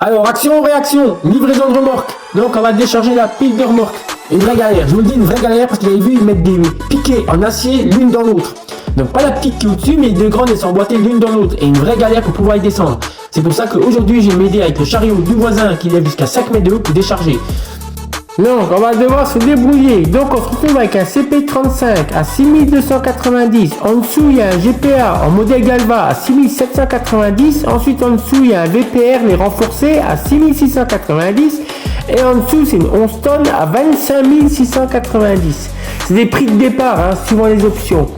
Alors, action, réaction, livraison de remorque. Donc, on va décharger la pile de remorque. Une vraie galère. Je vous dis une vraie galère parce que j'avais vu, ils mettent des piquets en acier l'une dans l'autre. Donc, pas la petite qui est au-dessus, mais les deux grandes, elles sont emboîtées l'une dans l'autre. Et une vraie galère pour pouvoir y descendre. C'est pour ça qu'aujourd'hui, j'ai m'aider avec le chariot du voisin qui lève jusqu'à 5 mètres de haut pour décharger. Donc, on va devoir se débrouiller. Donc, on se retrouve avec un CP35 à 6290. En dessous, il y a un GPA en modèle Galva à 6790. Ensuite, en dessous, il y a un VPR, les renforcés à 6690. Et en dessous, c'est une 11 tonnes à 25 690. C'est des prix de départ, hein, suivant les options.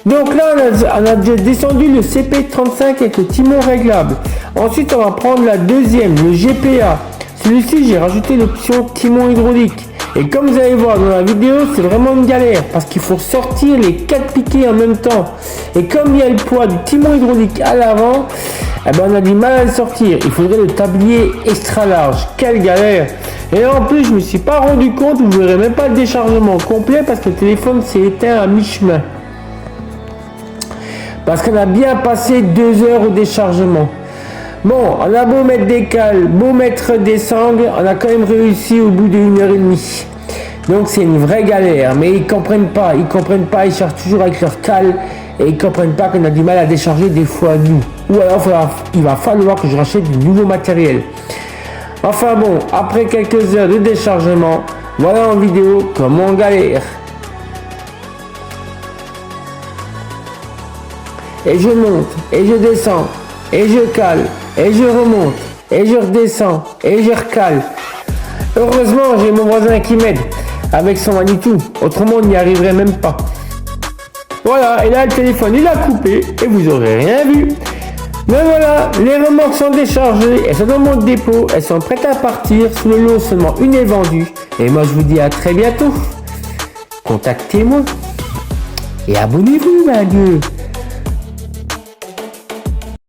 Donc là, on a déjà descendu le CP35 avec le timon réglable. Ensuite, on va prendre la deuxième, le GPA. Celui-ci, j'ai rajouté l'option timon hydraulique. Et comme vous allez voir dans la vidéo, c'est vraiment une galère parce qu'il faut sortir les 4 piquets en même temps. Et comme il y a le poids du timon hydraulique à l'avant, eh ben on a du mal à le sortir. Il faudrait le tablier extra large. Quelle galère! Et en plus, je me suis pas rendu compte, vous verrez même pas le déchargement complet parce que le téléphone s'est éteint à mi-chemin. Parce qu'on a bien passé 2 heures au déchargement. Bon, on a beau mettre des cales, beau mettre des sangles, on a quand même réussi au bout de 1h30. Donc c'est une vraie galère, mais ils comprennent pas, ils cherchent toujours avec leurs cales et ils comprennent pas qu'on a du mal à décharger des fois nous. Ou alors il va falloir que je rachète du nouveau matériel. Enfin bon, après quelques heures de déchargement, voilà en vidéo comment on galère. Et je monte, et je descends, et je cale, et je remonte, et je redescends, et je recale. Heureusement, j'ai mon voisin qui m'aide avec son Manitou, autrement on n'y arriverait même pas. Voilà, et là le téléphone il a coupé, et vous aurez rien vu. Mais voilà, les remorques sont déchargées, elles sont dans mon dépôt, elles sont prêtes à partir, sous le lot seulement une est vendue. Et moi je vous dis à très bientôt. Contactez-moi. Et abonnez-vous, adieu.